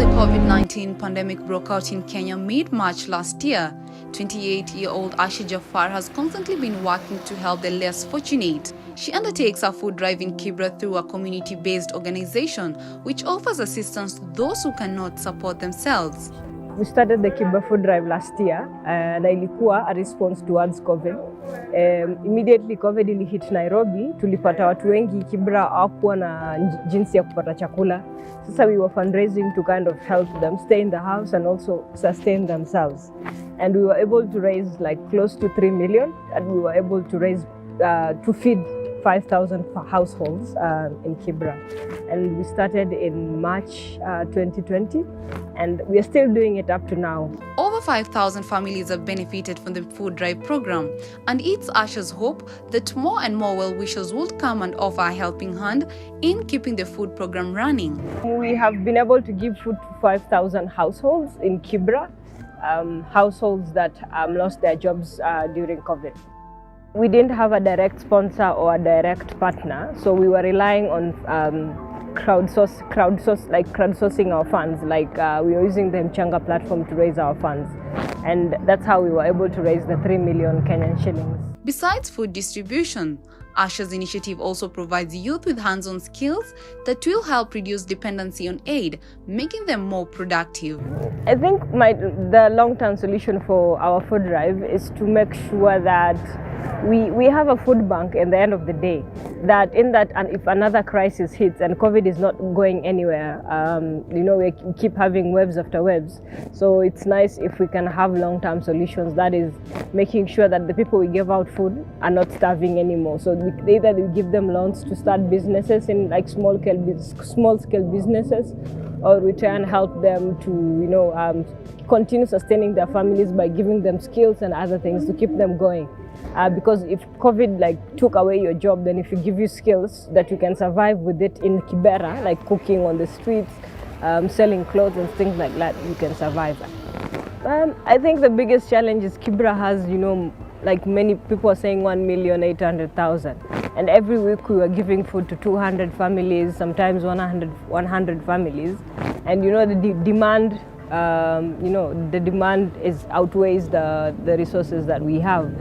the COVID-19 pandemic broke out in Kenya mid-March last year, 28-year-old Asha Jafar has constantly been working to help the less fortunate. She undertakes a food drive in Kibra through a community-based organization which offers assistance to those who cannot support themselves. We started the Kibra food drive last year na ilikuwa a response towards COVID. Immediately COVID ilihit Nairobi, tulipata watu wengi Kibra hawakuwa na jinsi ya kupata chakula. Sasa we were fundraising to kind of help them stay in the house and also sustain themselves. And we were able to raise like close to 3 million, and we were able to raise to feed 5,000 households in Kibra. And we started in March 2020, and we are still doing it up to now. Over 5,000 families have benefited from the food drive program, and it's Asha's hope that more and more well-wishers will come and offer a helping hand in keeping the food program running. We have been able to give food to 5,000 households in Kibra, households that lost their jobs during COVID. We didn't have a direct sponsor or a direct partner, so we were relying on crowdsourcing our funds. We were using the Mchanga platform to raise our funds, and that's how we were able to raise the 3 million Kenyan shillings. Besides food distribution, Asha's initiative also provides youth with hands-on skills that will help reduce dependency on aid, making them more productive. I think the long-term solution for our food drive is to make sure that we have a food bank at the end of the day, and if another crisis hits and COVID is not going anywhere, we keep having waves after waves. So it's nice if we can have long-term solutions, that is making sure that the people we give out food are not starving anymore. So either we give them loans to start businesses in like small-scale businesses, or we try and help them to continue sustaining their families by giving them skills and other things to keep them going. Because if COVID took away your job, then if you give you skills that you can survive with it in Kibera, like cooking on the streets, selling clothes and things like that, you can survive. I think the biggest challenge is Kibra has, like many people are saying 1,800,000. And every week we were giving food to 200 families, sometimes 100 families. And the demand, the demand outweighs the resources that we have.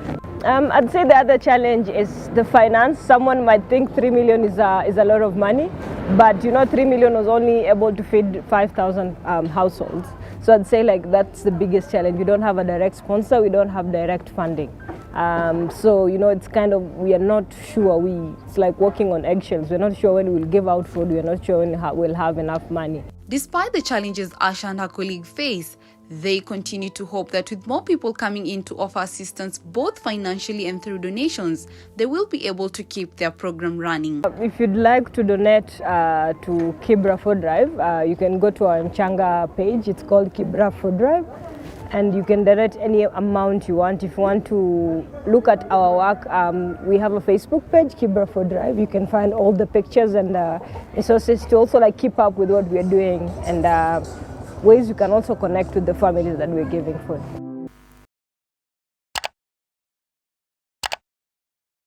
I'd say the other challenge is the finance. Someone might think 3 million is a lot of money, but 3 million was only able to feed 5,000 households. So I'd say that's the biggest challenge. We don't have a direct sponsor, we don't have direct funding. So it's kind of, we are not sure, it's like walking on eggshells. We're not sure when we'll give out food, we're not sure when we'll have enough money. Despite the challenges Asha and her colleague face, they continue to hope that with more people coming in to offer assistance both financially and through donations, they will be able to keep their program running. If you'd like to donate to Kibra Food Drive, you can go to our Mchanga page. It's called Kibra Food Drive, and you can donate any amount you want. If you want to look at our work, we have a Facebook page, Kibra Food Drive. You can find all the pictures and resources to also keep up with what we are doing, and ways you can also connect with the families that we're giving food.